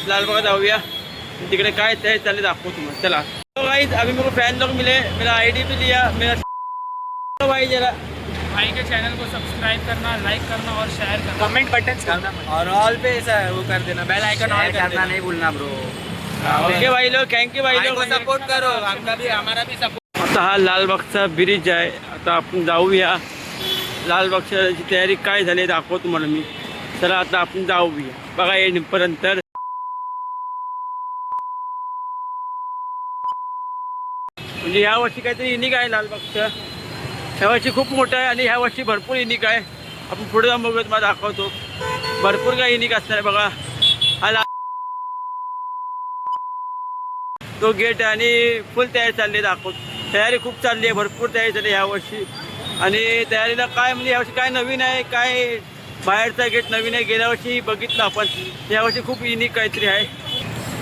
लालबाग जाऊया, तिकडे काय ते चालले दाखवतो तुम्हाला. चला तो गाइस, अभी मेरे को फैन लोग मिले, मेरा आईडी भी लिया मेरा. तो भाई जरा भाई के चैनल को सब्सक्राइब करना, लाइक करना और शेयर करना, कमेंट बटन करना और ऑल पे ऐसा वो कर देना, बेल आइकन ऑन करना नहीं भूलना ब्रो. ओके भाई लोग, थँक्यू भाई लोग. सपोर्ट करो, आमका भी हमारा भी सपोर्ट. आता हा लालबागचा ब्रिज आहे. आता आपण जाऊया लालबागच्या तयारी काय झाली दाखवतो तुम्हाला मी. चला आता आपण जाऊया बघा येईपर्यंत. म्हणजे ह्या वर्षी काहीतरी युनिक आहे लालबागचं. ह्या वर्षी खूप मोठं आहे आणि ह्या वर्षी भरपूर युनिक आहे. आपण पुढे जाऊन बघूया, तुम्हाला दाखवतो भरपूर काय युनिक असणार आहे. बघा हा तो गेट आहे आणि फुल तयारी चालली दाखवतो. तयारी खूप चालली आहे, भरपूर तयारी चालली ह्या वर्षी. आणि तयारीला काय म्हणजे यावर्षी काय नवीन आहे, काय बाहेरचा गेट नवीन आहे. गेल्या वर्षी बघितलं आपण, यावर्षी खूप युनिक काहीतरी आहे.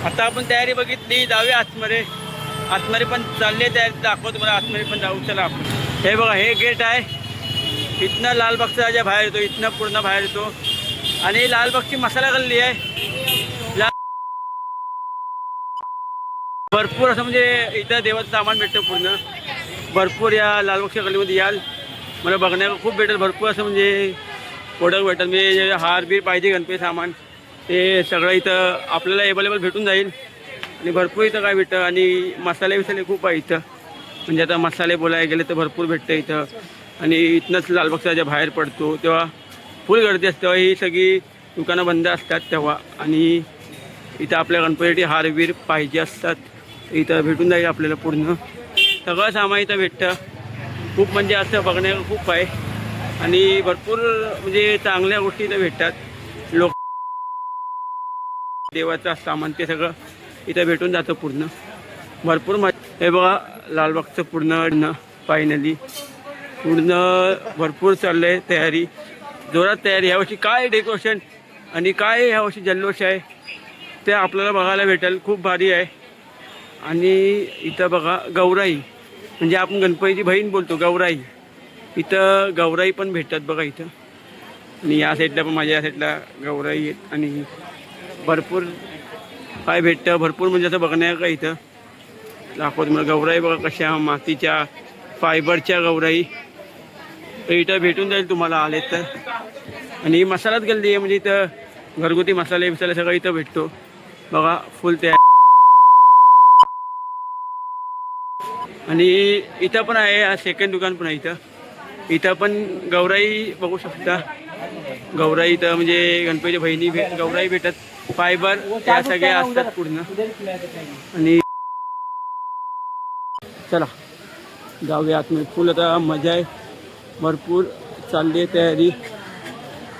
आता आपण तयारी बघितली, जाऊया आतमध्ये. आतमध्ये पण चालली आहे तयारी, दाखवतो मला. आतमध्ये पण जाऊ. चला आपण. हे बघा हे गेट आहे. इथनं लालबागचा राजा बाहेर येतो, इथनं पूर्ण बाहेर येतो. आणि लालबागची मसाला गल्ली आहे. भरपूर असं म्हणजे इथं देवाचं सामान भेटतं पूर्ण. भरपूर या लालबागच्या गल्लीमध्ये याल, मला बघण्याला खूप भेटेल. भरपूर असं म्हणजे प्रोडक्ट भेटेल, म्हणजे हार बीर पाहिजे गणपती सामान ते सगळं इथं आपल्याला अवेलेबल भेटून जाईल. आणि भरपूर इथं काय भेटतं. आणि मसाले बिसाले खूप आहे इथं. म्हणजे आता मसाले बोलायला गेले तर भरपूर भेटतं इथं. आणि इथनंच लालबागचा जेव्हा बाहेर पडतो तेव्हा फुल गर्दी असते. तेव्हा ही सगळी दुकानं बंद असतात तेव्हा. आणि इथं आपल्या गणपतीसाठी हारबीर पाहिजे असतात, इथं भेटून जाईल आपल्याला. पूर्ण सगळं सामान इथं भेटतं. खूप म्हणजे असं बघण्याचं खूप आहे. आणि भरपूर म्हणजे चांगल्या गोष्टी इथं भेटतात. लोक देवाचं सामान ते सगळं इथं भेटून जातं पूर्ण. भरपूर हे बघा लालबागचं पूर्ण फायनली पूर्ण भरपूर चाललं आहे तयारी, जोरात तयारी. ह्यावर्षी काय डेकोरेशन आणि काय ह्यावर्षी जल्लोष आहे ते आपल्याला बघायला भेटेल. खूप भारी आहे. आणि इथं बघा गौराई, म्हणजे आपण गणपतीची बहीण बोलतो गौराई. इथं गौराई पण भेटतात बघा इथं. आणि या साईडला पण माझ्या या साईडला गौराई आहेत. आणि भरपूर काय भेटतं, भरपूर म्हणजे असं बघण्याचं का इथं दाखवतो मला. गौराई बघा कशा मातीच्या फायबरच्या गौराई इथं भेटून जाईल तुम्हाला आले तर. आणि मसालाच गल्ली आहे, म्हणजे इथं घरगुती मसाले बिसाले सगळं इथं भेटतो बघा फुल तयार. आणि इथं पण आहे सेकंड दुकान पण आहे इथं. इथं पण गौराई बघू शकता. गौराई इथं म्हणजे गणपतीच्या बहिणी गौराई भेटत. फायबर त्या सगळ्या असतात पूर्ण. आणि चला जाऊया आतमध्ये. फुल आता मजा आहे, भरपूर चालली आहे तयारी.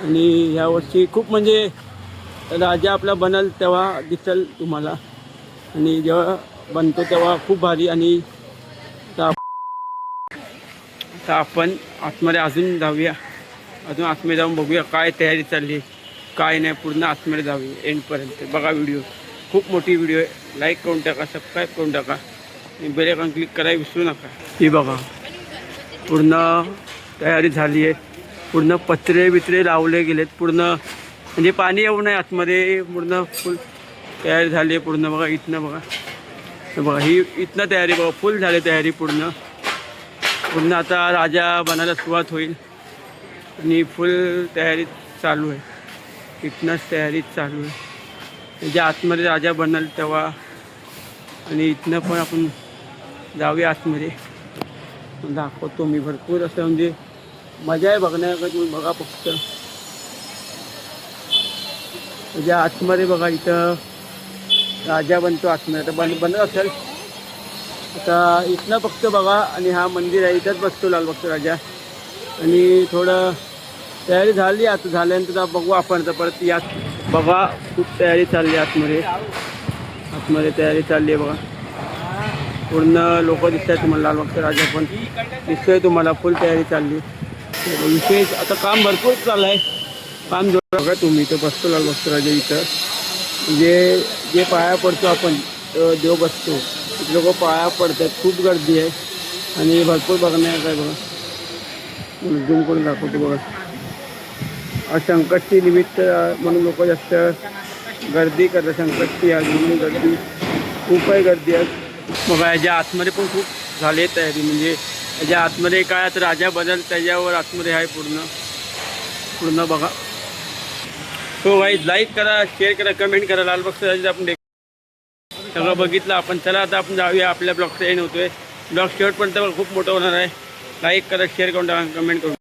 आणि ह्यावर्षी खूप म्हणजे राजा आपला बनल तेव्हा दिसेल तुम्हाला. आणि जेव्हा बनतो तेव्हा खूप भारी. आणि आता आपण आतमध्ये अजून जाऊया, अजून आतमध्ये जाऊन बघूया काय तयारी चालली काय नाही. पूर्ण आतमध्ये जाऊया एंडपर्यंत बघा. व्हिडिओ खूप मोठी व्हिडिओ आहे. लाईक करून टाका, सबस्क्राईब करून टाका आणि बेल आयकॉन क्लिक करायला विसरू नका. ही बघा पूर्ण तयारी झाली आहे. पूर्ण पत्रे बित्रे लावले गेलेत पूर्ण, म्हणजे पाणी येऊ नये आतमध्ये. पूर्ण फुल तयारी झाली आहे पूर्ण. बघा इथनं बघा, बघा ही इथनं तयारी बघा फुल झाली तयारी पूर्ण. पूर्ण आता राजा बनायला सुरुवात होईल. आणि फुल तयारी चालू आहे. इथनंच तयारी चालू आहे, म्हणजे आतमध्ये राजा बनल तेव्हा. आणि इथनं पण आपण जाऊया आतमध्ये, दाखवतो मी. भरपूर असं म्हणजे मजा आहे बघण्याकडे. तुम्ही बघा फक्त म्हणजे आतमध्ये बघा. इथं राजा बनतो आतमध्ये. आता बनत असेल आता. इथनं फक्त बघा. आणि हा मंदिर आहे, इथंच बसतो लालबागचा राजा. आणि थोडं तयारी झाली. आता झाल्यानंतर बघू आपण. तर परत या बघा खूप तयारी चालली आहे आतमध्ये. आतमध्ये तयारी चालली आहे बघा. पूर्ण लोक दिसत आहेत तुम्हाला. लालबागचा राजा पण दिसतोय तुम्हाला. फुल तयारी चालली. विशेष आता काम भरपूर चाललं आहे. काम जोर बघा तुम्ही. इथं बसतो लालबागचा राजा. इथं म्हणजे जे पाया पडतो आपण देव बसतो, लोक पाया पडतात. खूप गर्दी आहे आणि भरपूर बघण्याचं काय बघा. झूम करून दाखवतो बघा. संकष्टी निमित्त म्हणून लोक जास्त गर्दी करतात, संकष्टी आज म्हणून गर्दी खूप आहे, गर्दी आज. बघा याच्या आतमध्ये पण खूप झाले तयारी, म्हणजे याच्या आतमध्ये काय आता राजा बदल त्याच्यावर आतमध्ये आहे पूर्ण बघा. हो गाईज, लाईक करा, शेअर करा, कमेंट करा. लालबागचं आपण सगळं बघितलं आपण. चला आता आपण जाऊया, आपल्या ब्लॉगचा एंड होतोय. ब्लॉग शेवटपर्यंत खूप मोठं होणार आहे. लाईक करा, शेअर करून टाका, कमेंट करून.